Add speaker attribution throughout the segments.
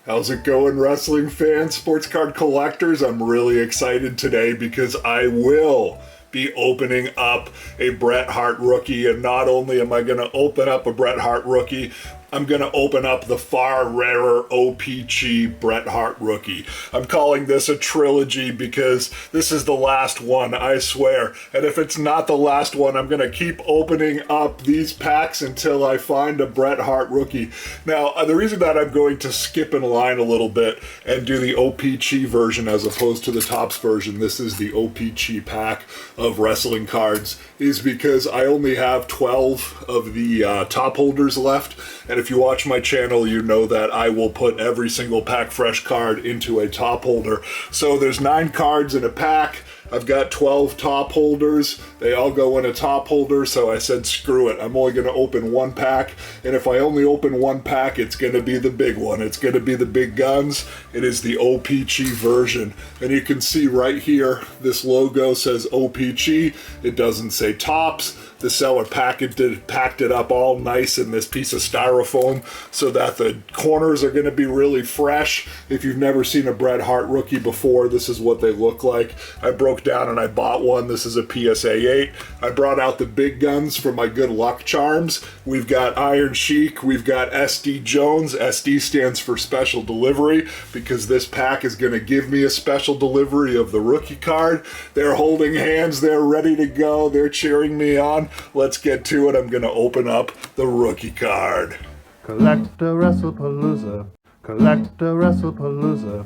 Speaker 1: How's it going, wrestling fans, sports card collectors? I'm really excited today because I will be opening up a Bret Hart rookie, and not only am I going to open up a Bret Hart rookie, I'm going to open up the far rarer O-Pee Chee Bret Hart rookie. I'm calling this a trilogy because this is the last one, I swear. And if it's not the last one, I'm going to keep opening up these packs until I find a Bret Hart rookie. Now, the reason that I'm going to skip in line a little bit and do the O-Pee Chee version as opposed to the Topps version, this is the O-Pee Chee pack of wrestling cards, is because I only have 12 of the top holders left. And if you watch my channel, you know that I will put every single pack fresh card into a top holder. So there's 9 cards in a pack. I've got 12 top holders. They all go in a top holder, so I said screw it. I'm only going to open one pack, and if I only open one pack, it's going to be the big one. It's going to be the big guns. It is the O-Pee Chee version. And you can see right here, this logo says O-Pee Chee. It doesn't say Topps. The seller packed it up all nice in this piece of styrofoam so that the corners are going to be really fresh. If you've never seen a Bret Hart rookie before, this is what they look like. I broke down and I bought one. This is a PSA 8. I brought out the big guns for my good luck charms. We've got Iron Sheik. We've got SD Jones. SD stands for special delivery because this pack is going to give me a special delivery of the rookie card. They're holding hands. They're ready to go. They're cheering me on. Let's get to it. I'm going to open up the rookie card.
Speaker 2: CollectAWrestlePalooza. CollectAWrestlePalooza.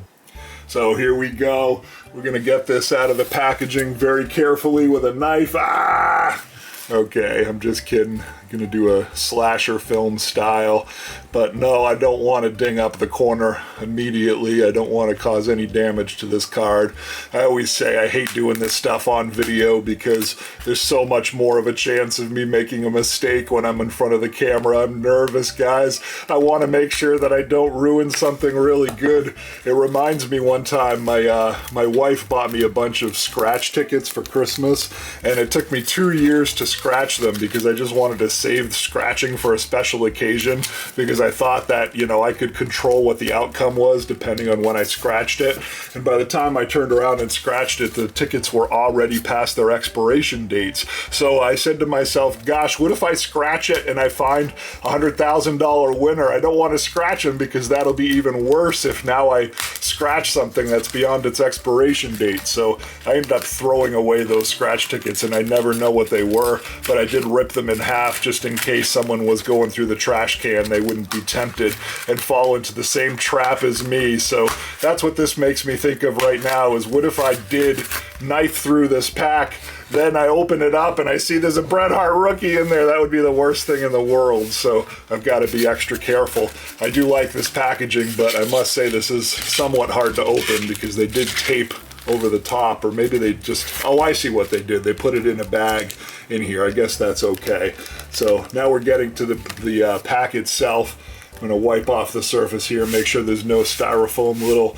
Speaker 1: So here we go. We're going to get this out of the packaging very carefully with a knife. Ah! Okay, I'm just kidding. I'm going to do a slasher film style. But no, I don't want to ding up the corner immediately. I don't want to cause any damage to this card. I always say I hate doing this stuff on video because there's so much more of a chance of me making a mistake when I'm in front of the camera. I'm nervous, guys. I want to make sure that I don't ruin something really good. It reminds me one time my wife bought me a bunch of scratch tickets for Christmas, and it took me 2 years to scratch them because I just wanted to save scratching for a special occasion because I thought that, you know, I could control what the outcome was depending on when I scratched it. And by the time I turned around and scratched it, the tickets were already past their expiration dates. So I said to myself, gosh, what if I scratch it and I find a $100,000 winner? I don't want to scratch them because that'll be even worse if now I scratch something that's beyond its expiration date. So I ended up throwing away those scratch tickets, and I never know what they were, but I did rip them in half just in case someone was going through the trash can. They wouldn't be tempted and fall into the same trap as me. So that's what this makes me think of right now, is what if I did knife through this pack, then I open it up and I see there's a Bret Hart rookie in there. That would be the worst thing in the world. So I've got to be extra careful. I do like this packaging, but I must say this is somewhat hard to open because they did tape over the top, or maybe they just, oh, I see what they did. They put it in a bag in here. I guess that's okay. So now we're getting to the pack itself. I'm going to wipe off the surface here, make sure there's no styrofoam little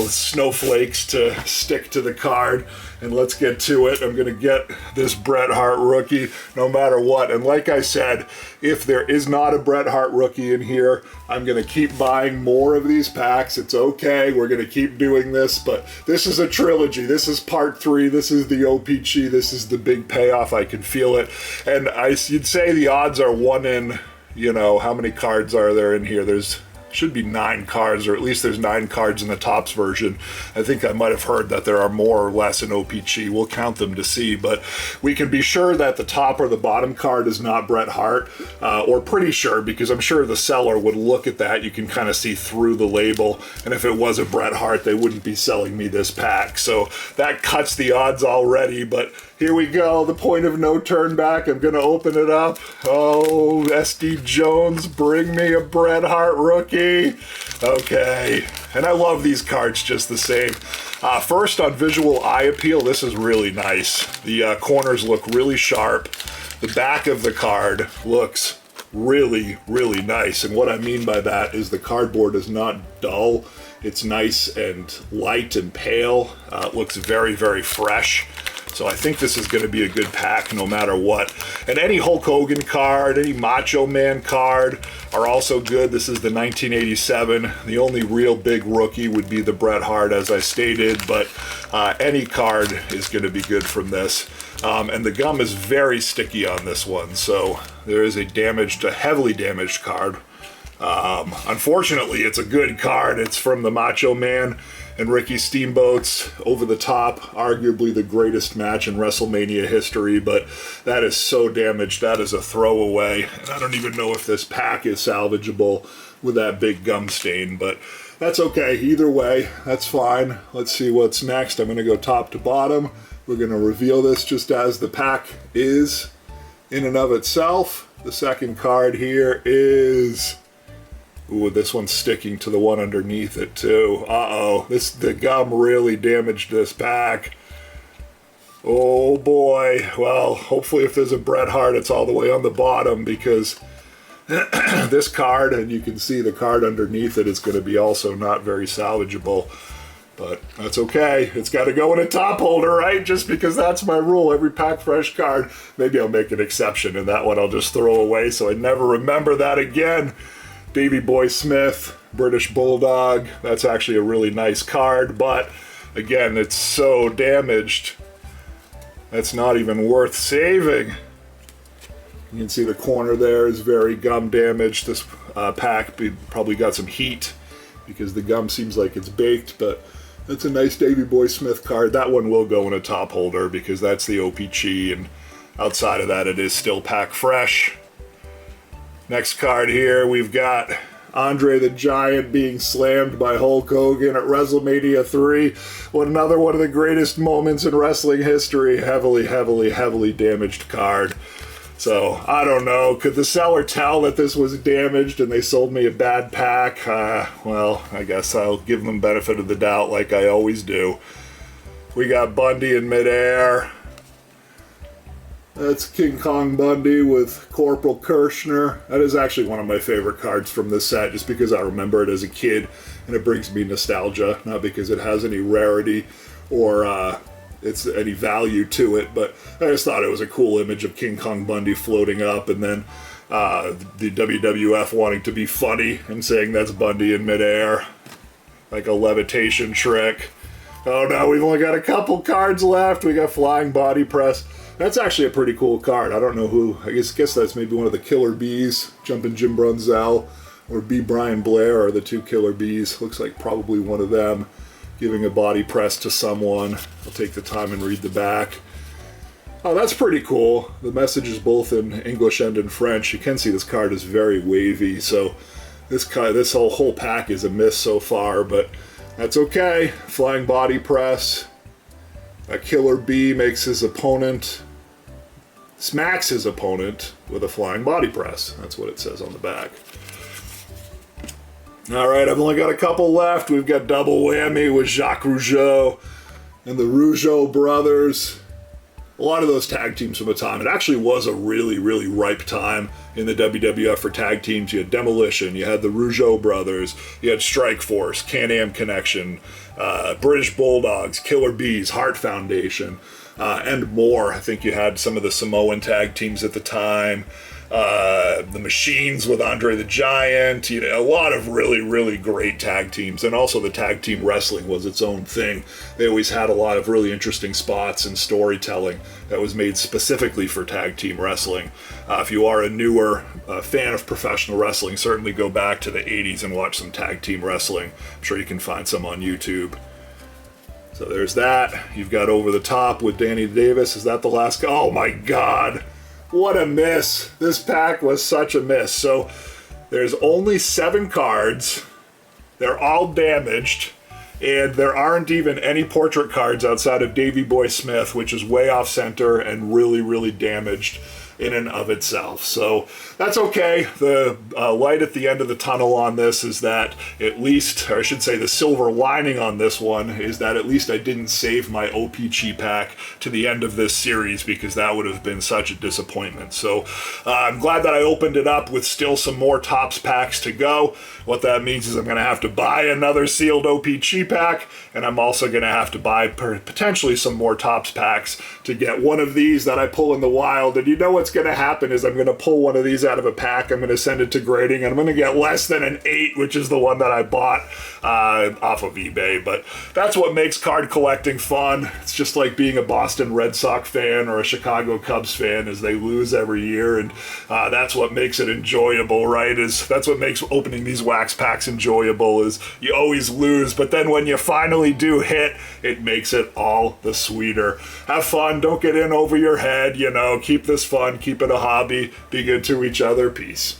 Speaker 1: snowflakes to stick to the card, and let's get to it. I'm going to get this Bret Hart rookie no matter what. And like I said, if there is not a Bret Hart rookie in here, I'm going to keep buying more of these packs. It's okay. We're going to keep doing this, but this is a trilogy. This is part 3. This is the O-Pee Chee. This is the big payoff. I can feel it. And you'd say the odds are 1 in, how many cards are there in here? There's should be 9 cards, or at least there's 9 cards in the Topps version. I think I might have heard that there are more or less in O-Pee Chee. We'll count them to see, but we can be sure that the top or the bottom card is not Bret Hart, or pretty sure, because I'm sure the seller would look at that. You can kind of see through the label, and if it was a Bret Hart, they wouldn't be selling me this pack. So that cuts the odds already, but here we go, the point of no turn back. I'm gonna open it up. Oh, SD Jones, bring me a Bret Hart rookie. Okay, and I love these cards just the same. First, on visual eye appeal, this is really nice. The corners look really sharp. The back of the card looks really, really nice. And what I mean by that is the cardboard is not dull. It's nice and light and pale. It looks very, very fresh. So I think this is going to be a good pack no matter what. And any Hulk Hogan card, any Macho Man card are also good. This is the 1987. The only real big rookie would be the Bret Hart, as I stated, but any card is going to be good from this. And the gum is very sticky on this one, so there is a heavily damaged card. Unfortunately, it's a good card. It's from the Macho Man and Ricky Steamboat's Over the Top, arguably the greatest match in WrestleMania history, but that is so damaged, that is a throwaway. And I don't even know if this pack is salvageable with that big gum stain, but that's okay. Either way, that's fine. Let's see what's next. I'm going to go top to bottom. We're going to reveal this just as the pack is in and of itself. The second card here is... Ooh, this one's sticking to the one underneath it too. Uh-oh, the gum really damaged this pack. Oh boy. Well, hopefully if there's a Bret Hart, it's all the way on the bottom, because this card, and you can see the card underneath it, is going to be also not very salvageable. But that's okay. It's got to go in a top holder, right? Just because that's my rule. Every pack fresh card. Maybe I'll make an exception, and that one I'll just throw away so I never remember that again. Davey Boy Smith, British Bulldog. That's actually a really nice card, but again, it's so damaged. That's not even worth saving. You can see the corner there is very gum damaged. This pack probably got some heat because the gum seems like it's baked, but that's a nice Davey Boy Smith card. That one will go in a top holder because that's the O-Pee Chee, and outside of that, it is still pack fresh. Next card here, we've got Andre the Giant being slammed by Hulk Hogan at WrestleMania 3. Another one of the greatest moments in wrestling history. Heavily damaged card. So, I don't know. Could the seller tell that this was damaged and they sold me a bad pack? Well, I guess I'll give them benefit of the doubt like I always do. We got Bundy in midair. That's King Kong Bundy with Corporal Kirshner. That is actually one of my favorite cards from this set, just because I remember it as a kid, and it brings me nostalgia, not because it has any rarity or it's any value to it, but I just thought it was a cool image of King Kong Bundy floating up, and then the WWF wanting to be funny and saying that's Bundy in midair, like a levitation trick. Oh no, we've only got a couple cards left. We got Flying Body Press. That's actually a pretty cool card. I don't know who. I guess that's maybe one of the Killer Bees, Jumpin' Jim Brunzell, or B. Brian Blair are the two Killer Bees. Looks like probably one of them giving a body press to someone. I'll take the time and read the back. Oh, that's pretty cool. The message is both in English and in French. You can see this card is very wavy, so this whole pack is a miss so far, but that's okay. Flying Body Press. A Killer Bee smacks his opponent with a Flying Body Press. That's what it says on the back. Alright, I've only got a couple left. We've got Double Whammy with Jacques Rougeau and the Rougeau brothers. A lot of those tag teams from a time. It actually was a really ripe time in the WWF for tag teams. You had Demolition, you had the Rougeau brothers, you had Strike Force, Can-Am Connection, British Bulldogs, Killer Bees, Heart Foundation, and more. I think you had some of the Samoan tag teams at the time, the Machines with Andre the Giant, a lot of really great tag teams. And also the tag team wrestling was its own thing. They always had a lot of really interesting spots and storytelling that was made specifically for tag team wrestling. If you are a newer fan of professional wrestling, certainly go back to the 80s and watch some tag team wrestling. I'm sure you can find some on YouTube. So there's that. You've got Over the Top with Danny Davis. Is that the last guy? Oh my God. What a miss. This pack was such a miss. So there's only 7 cards. They're all damaged. And there aren't even any portrait cards outside of Davey Boy Smith, which is way off center and really damaged. in and of itself. So that's okay. The light at the end of the tunnel on this is that at least, or I should say the silver lining on this one, is that at least I didn't save my O-Pee Chee pack to the end of this series, because that would have been such a disappointment. So I'm glad that I opened it up with still some more Topps packs to go. What that means is I'm going to have to buy another sealed O-Pee Chee pack, and I'm also going to have to buy potentially some more Topps packs to get one of these that I pull in the wild. And you know what's going to happen is I'm going to pull one of these out of a pack, I'm going to send it to grading, and I'm going to get less than an 8, which is the one that I bought off of eBay. But that's what makes card collecting fun. It's just like being a Boston Red Sox fan or a Chicago Cubs fan, as they lose every year, and that's what makes it enjoyable, right? That's what makes opening these wax packs enjoyable, is you always lose, but then when you finally do hit, it makes it all the sweeter. Have fun, don't get in over your head, keep this fun, keep it a hobby, be good to each other, peace.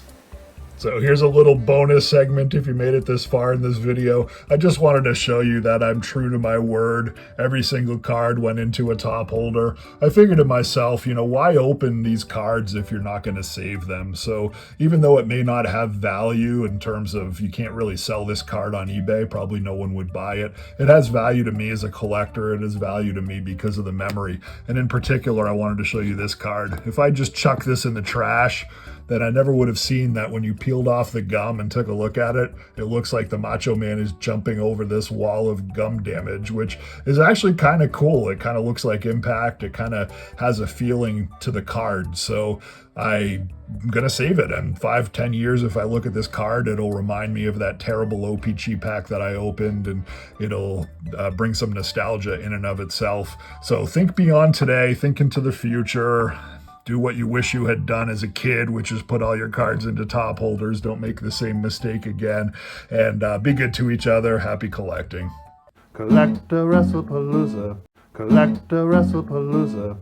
Speaker 1: So here's a little bonus segment if you made it this far in this video. I just wanted to show you that I'm true to my word. Every single card went into a top holder. I figured to myself, why open these cards if you're not going to save them? So even though it may not have value in terms of you can't really sell this card on eBay, probably no one would buy it, it has value to me as a collector. It has value to me because of the memory. And in particular, I wanted to show you this card. If I just chuck this in the trash, then I never would have seen that when you peeled off the gum and took a look at it, it looks like the Macho Man is jumping over this wall of gum damage, which is actually kind of cool. It kind of looks like Impact. It kind of has a feeling to the card. So I'm going to save it. And 5-10 years, if I look at this card, it'll remind me of that terrible O-Pee Chee pack that I opened, and it'll bring some nostalgia in and of itself. So think beyond today, think into the future. Do what you wish you had done as a kid, which is put all your cards into top holders. Don't make the same mistake again. And be good to each other. Happy collecting.
Speaker 2: CollectAWrestlePalooza. CollectAWrestlePalooza.